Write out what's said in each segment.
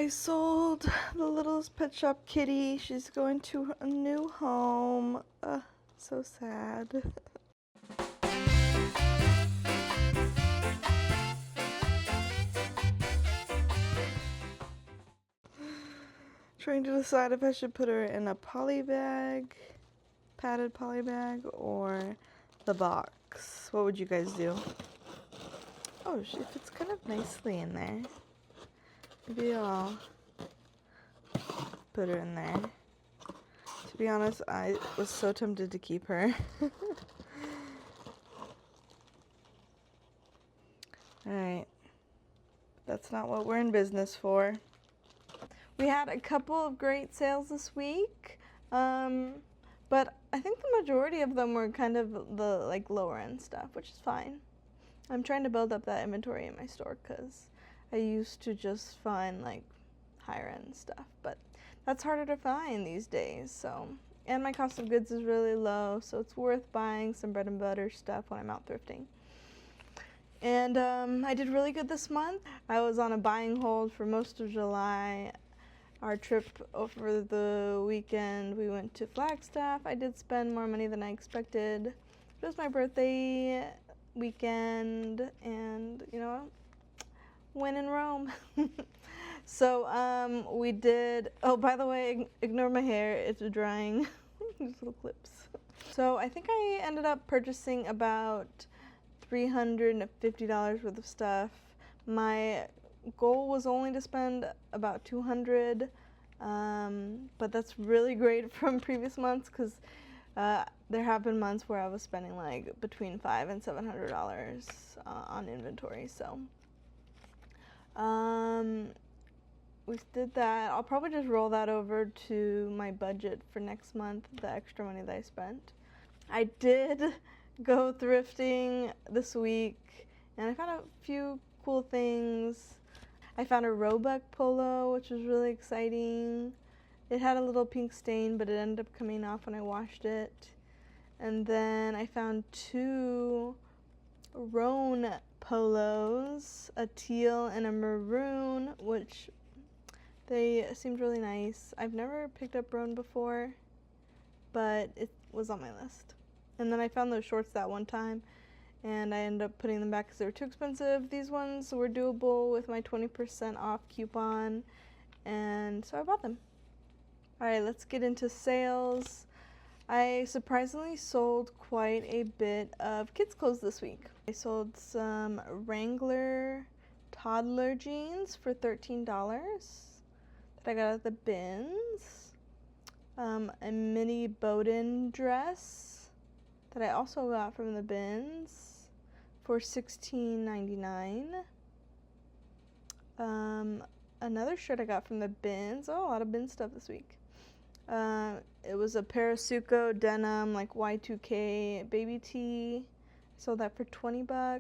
I sold the littlest pet shop kitty. She's going to a new home. So sad. Trying to decide if I should put her in a poly bag, padded poly bag, or the box. What would you guys do? Oh, she fits kind of nicely in there. Maybe I'll put her in there. To be honest, I was so tempted to keep her. Alright. That's not what we're in business for. We had a couple of great sales this week, but I think the majority of them were kind of the lower end stuff, which is fine. I'm trying to build up that inventory in my store because I used to just find higher end stuff, but that's harder to find these days. So, and my cost of goods is really low, so it's worth buying some bread and butter stuff when I'm out thrifting. And I did really good this month. I was on a buying hold for most of July. Our trip over the weekend, we went to Flagstaff. I did spend more money than I expected. It was my birthday weekend, and you know, when in Rome. So we did, oh, by the way, ignore my hair, it's drying. These little clips. So I think I ended up purchasing about $350 worth of stuff. My goal was only to spend about $200, but that's really great from previous months because there have been months where I was spending between $500 and $700 on inventory. So we did that. I'll probably just roll that over to my budget for next month, the extra money that I spent. I did go thrifting this week, and I found a few cool things. I found a Roebuck polo, which was really exciting. It had a little pink stain, but it ended up coming off when I washed it. And then I found two Roan polos, a teal and a maroon, which they seemed really nice. I've never picked up Roan before, but it was on my list. And then I found those shorts that one time, and I ended up putting them back because they were too expensive. These ones were doable with my 20% off coupon, and so I bought them. Alright, let's get into sales. I surprisingly sold quite a bit of kids' clothes this week. I sold some Wrangler toddler jeans for $13 that I got at the bins. A mini Bowden dress that I also got from the bins for $16.99. Another shirt I got from the bins. Oh, a lot of bin stuff this week. It was a pair of Suco denim, Y2K baby tee. I sold that for $20.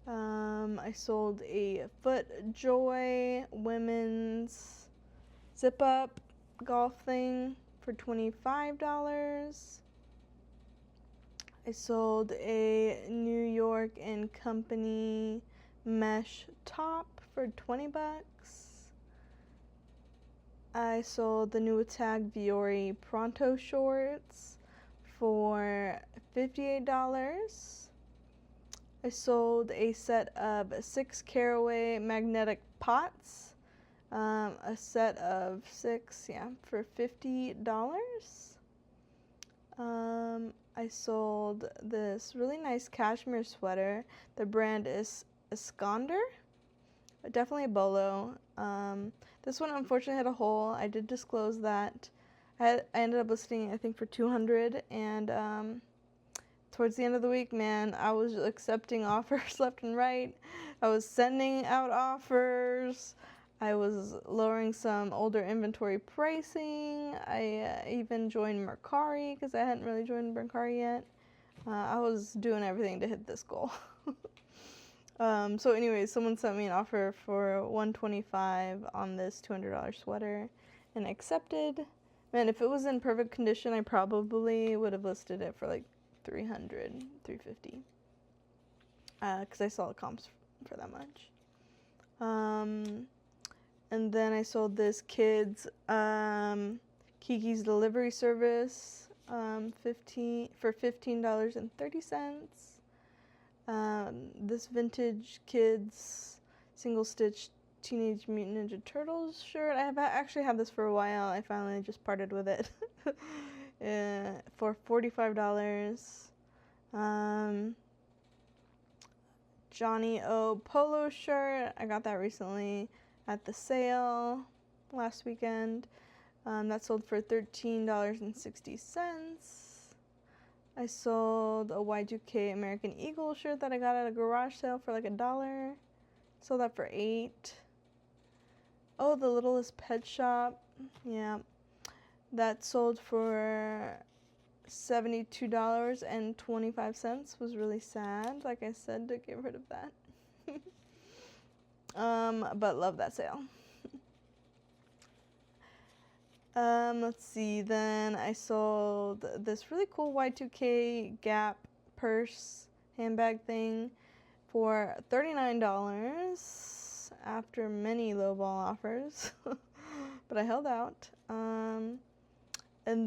I sold a FootJoy women's zip-up golf thing for $25. I sold a New York & Company mesh top for $20. I sold the new Attack Viore Pronto shorts for $58. I sold a set of 6 Caraway magnetic pots, a set of 6, for $50. I sold this really nice cashmere sweater. The brand is Esconder. Definitely a bolo. This one unfortunately had a hole. I did disclose that. I ended up listing it, I think, for $200, and towards the end of the week, man, I was accepting offers left and right. I was sending out offers. I was lowering some older inventory pricing. I even joined Mercari because I hadn't really joined Mercari yet. I was doing everything to hit this goal. So anyways, someone sent me an offer for $125 on this $200 sweater, and I accepted. Man, if it was in perfect condition, I probably would have listed it for $300, $350. Because I saw the comps for that much. And then I sold this kids Kiki's delivery service for $15.30. This vintage kids single stitch Teenage Mutant Ninja Turtles shirt. I have actually had this for a while. I finally just parted with it for $45. Johnny O polo shirt. I got that recently at the sale last weekend. That sold for $13.60. I sold a Y2K American Eagle shirt that I got at a garage sale for like $1. Sold that for $8. Oh, the Littlest Pet Shop. Yeah. That sold for $72.25. Was really sad, like I said, to get rid of that. But love that sale. Let's see, then I sold this really cool Y2K Gap purse handbag thing for $39 after many lowball offers, but I held out. And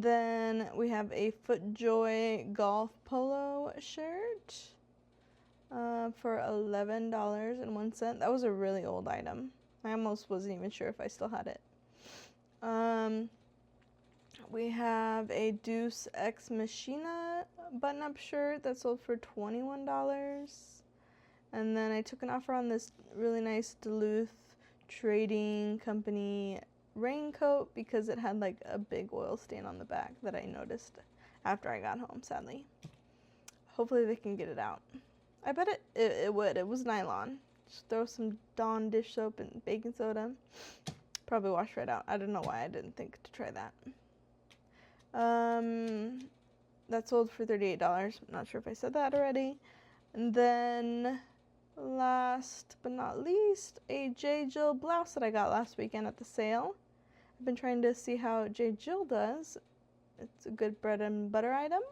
then we have a FootJoy golf polo shirt for $11.01. That was a really old item. I almost wasn't even sure if I still had it. We have a Deuce Ex Machina button-up shirt that sold for $21. And then I took an offer on this really nice Duluth Trading Company raincoat because it had like a big oil stain on the back that I noticed after I got home, sadly. Hopefully they can get it out. I bet it would. It was nylon. Just throw some Dawn dish soap and baking soda. Probably wash right out. I don't know why I didn't think to try that. That sold for $38. I'm not sure if I said that already. And then last but not least, a J. Jill blouse that I got last weekend at the sale. I've been trying to see how J. Jill does. It's a good bread and butter item.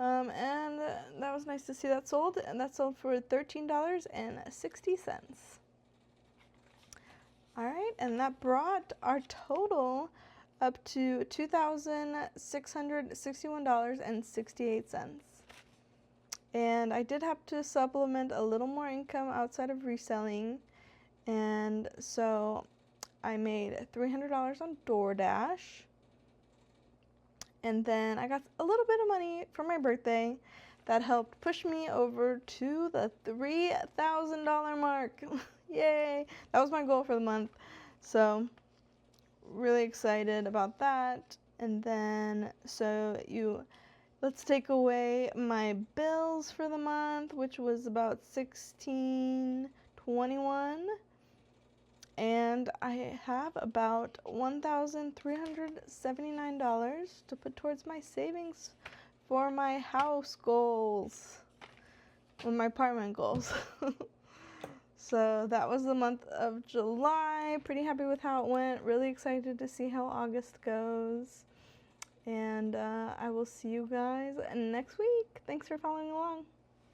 And that was nice to see that sold. And that sold for $13.60. All right, and that brought our total up to $2,661.68. And I did have to supplement a little more income outside of reselling. And so I made $300 on DoorDash. And then I got a little bit of money for my birthday that helped push me over to the $3,000 mark. Yay! That was my goal for the month. So really excited about that. And then let's take away my bills for the month, which was about $1,621, and I have about $1,379 to put towards my savings for my house goals, or my apartment goals. So that was the month of July. Pretty happy with how it went. Really excited to see how August goes. And I will see you guys next week. Thanks for following along.